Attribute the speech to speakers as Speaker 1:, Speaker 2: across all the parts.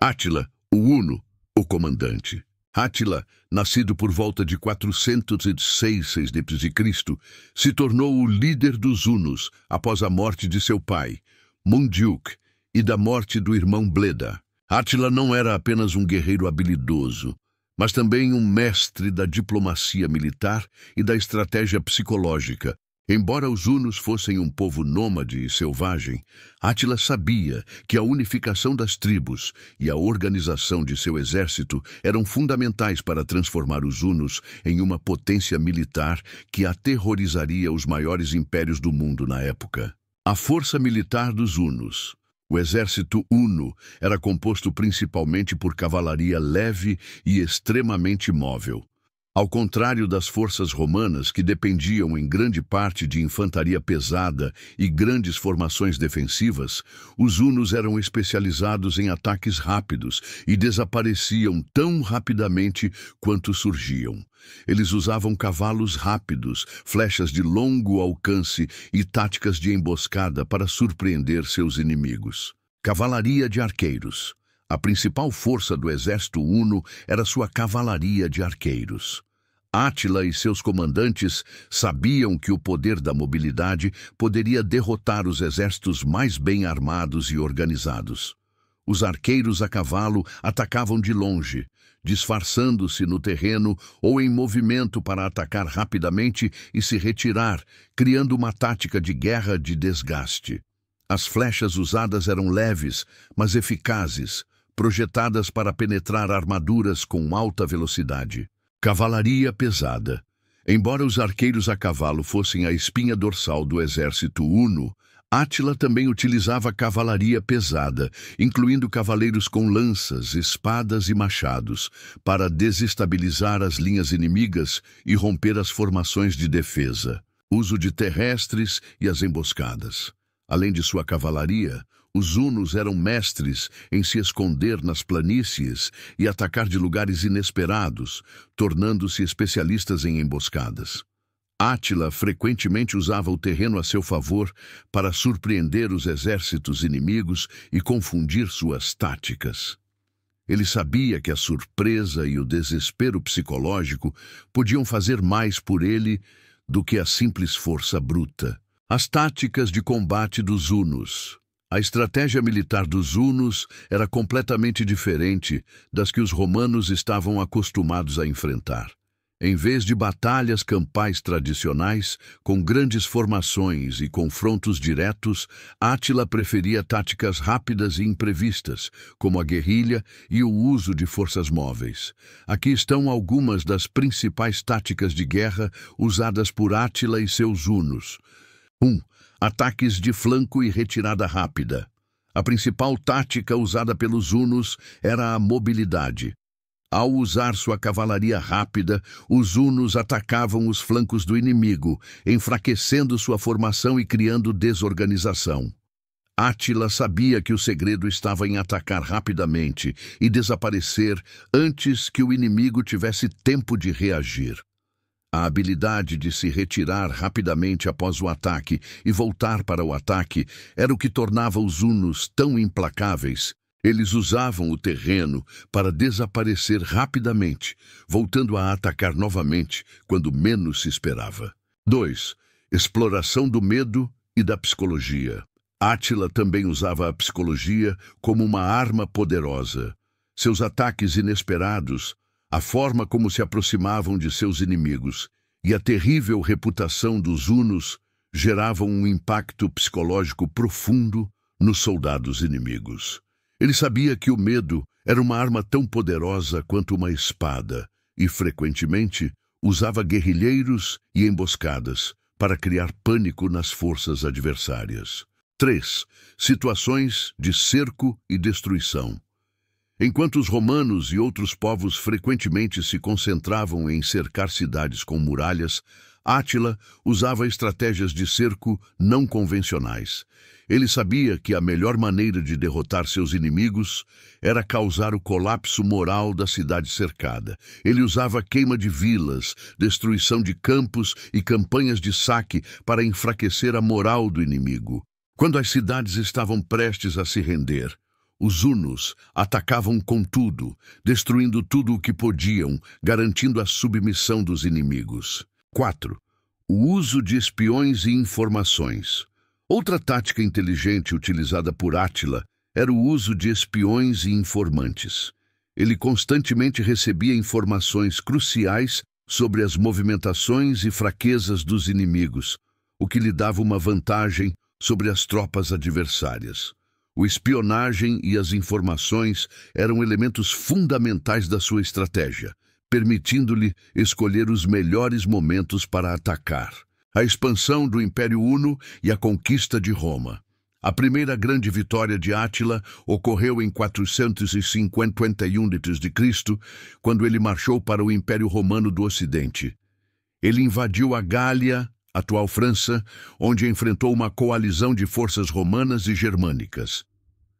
Speaker 1: Átila, o Uno, o comandante. Átila, nascido por volta de 406 d.C., se tornou o líder dos Hunos após a morte de seu pai, Mundjuk, e da morte do irmão Bleda. Átila não era apenas um guerreiro habilidoso, mas também um mestre da diplomacia militar e da estratégia psicológica. Embora os Hunos fossem um povo nômade e selvagem, Átila sabia que a unificação das tribos e a organização de seu exército eram fundamentais para transformar os Hunos em uma potência militar que aterrorizaria os maiores impérios do mundo na época. A força militar dos Hunos. O exército Huno era composto principalmente por cavalaria leve e extremamente móvel. Ao contrário das forças romanas, que dependiam em grande parte de infantaria pesada e grandes formações defensivas, os hunos eram especializados em ataques rápidos e desapareciam tão rapidamente quanto surgiam. Eles usavam cavalos rápidos, flechas de longo alcance e táticas de emboscada para surpreender seus inimigos. Cavalaria de arqueiros. A principal força do exército huno era sua cavalaria de arqueiros. Átila e seus comandantes sabiam que o poder da mobilidade poderia derrotar os exércitos mais bem armados e organizados. Os arqueiros a cavalo atacavam de longe, disfarçando-se no terreno ou em movimento para atacar rapidamente e se retirar, criando uma tática de guerra de desgaste. As flechas usadas eram leves, mas eficazes, projetadas para penetrar armaduras com alta velocidade. Cavalaria pesada. Embora os arqueiros a cavalo fossem a espinha dorsal do exército huno, Átila também utilizava cavalaria pesada, incluindo cavaleiros com lanças, espadas e machados, para desestabilizar as linhas inimigas e romper as formações de defesa. Uso de terrestres e as emboscadas. Além de sua cavalaria, os hunos eram mestres em se esconder nas planícies e atacar de lugares inesperados, tornando-se especialistas em emboscadas. Átila frequentemente usava o terreno a seu favor para surpreender os exércitos inimigos e confundir suas táticas. Ele sabia que a surpresa e o desespero psicológico podiam fazer mais por ele do que a simples força bruta. As táticas de combate dos hunos. A estratégia militar dos hunos era completamente diferente das que os romanos estavam acostumados a enfrentar. Em vez de batalhas campais tradicionais, com grandes formações e confrontos diretos, Átila preferia táticas rápidas e imprevistas, como a guerrilha e o uso de forças móveis. Aqui estão algumas das principais táticas de guerra usadas por Átila e seus hunos. 1. Ataques de flanco e retirada rápida. A principal tática usada pelos hunos era a mobilidade. Ao usar sua cavalaria rápida, os hunos atacavam os flancos do inimigo, enfraquecendo sua formação e criando desorganização. Átila sabia que o segredo estava em atacar rapidamente e desaparecer antes que o inimigo tivesse tempo de reagir. A habilidade de se retirar rapidamente após o ataque e voltar para o ataque era o que tornava os hunos tão implacáveis. Eles usavam o terreno para desaparecer rapidamente, voltando a atacar novamente quando menos se esperava. 2. Exploração do medo e da psicologia. Átila também usava a psicologia como uma arma poderosa. Seus ataques inesperados, a forma como se aproximavam de seus inimigos e a terrível reputação dos hunos geravam um impacto psicológico profundo nos soldados inimigos. Ele sabia que o medo era uma arma tão poderosa quanto uma espada e, frequentemente, usava guerrilheiros e emboscadas para criar pânico nas forças adversárias. 3. Situações de cerco e destruição. Enquanto os romanos e outros povos frequentemente se concentravam em cercar cidades com muralhas, Átila usava estratégias de cerco não convencionais. Ele sabia que a melhor maneira de derrotar seus inimigos era causar o colapso moral da cidade cercada. Ele usava queima de vilas, destruição de campos e campanhas de saque para enfraquecer a moral do inimigo. Quando as cidades estavam prestes a se render, Os hunos atacavam com tudo, destruindo tudo o que podiam, garantindo a submissão dos inimigos. 4. O uso de espiões e informações. Outra tática inteligente utilizada por Átila era o uso de espiões e informantes. Ele constantemente recebia informações cruciais sobre as movimentações e fraquezas dos inimigos, o que lhe dava uma vantagem sobre as tropas adversárias. A espionagem e as informações eram elementos fundamentais da sua estratégia, permitindo-lhe escolher os melhores momentos para atacar. A expansão do Império Huno e a conquista de Roma. A primeira grande vitória de Átila ocorreu em 451 d.C., quando ele marchou para o Império Romano do Ocidente. Ele invadiu a Gália, atual França, onde enfrentou uma coalizão de forças romanas e germânicas.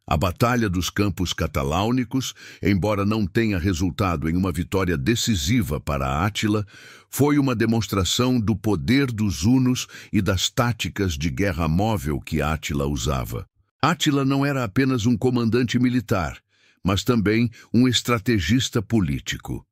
Speaker 1: A Batalha dos Campos Cataláunicos, embora não tenha resultado em uma vitória decisiva para Átila, foi uma demonstração do poder dos hunos e das táticas de guerra móvel que Átila usava. Átila não era apenas um comandante militar, mas também um estrategista político.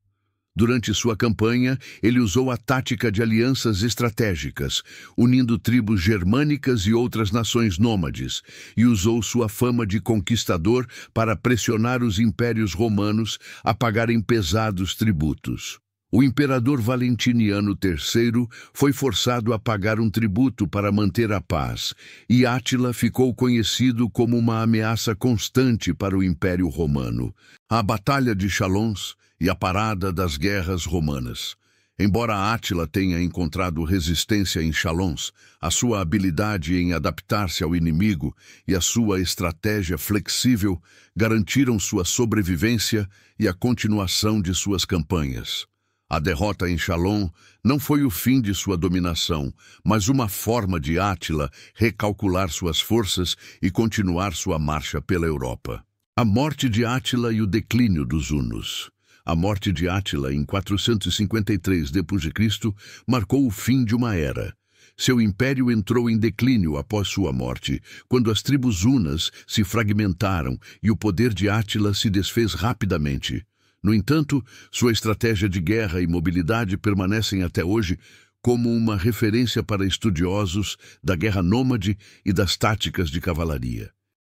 Speaker 1: Durante sua campanha, ele usou a tática de alianças estratégicas, unindo tribos germânicas e outras nações nômades, e usou sua fama de conquistador para pressionar os impérios romanos a pagarem pesados tributos. O imperador Valentiniano III foi forçado a pagar um tributo para manter a paz, e Átila ficou conhecido como uma ameaça constante para o Império Romano. A Batalha de Chalons e a parada das guerras romanas. Embora Átila tenha encontrado resistência em Chalons, a sua habilidade em adaptar-se ao inimigo e a sua estratégia flexível garantiram sua sobrevivência e a continuação de suas campanhas. A derrota em Chalons não foi o fim de sua dominação, mas uma forma de Átila recalcular suas forças e continuar sua marcha pela Europa. A morte de Átila e o declínio dos hunos. A morte de Átila em 453 d.C. marcou o fim de uma era. Seu império entrou em declínio após sua morte, quando as tribos hunas se fragmentaram e o poder de Átila se desfez rapidamente. No entanto, sua estratégia de guerra e mobilidade permanecem até hoje como uma referência para estudiosos da guerra nômade e das táticas de cavalaria.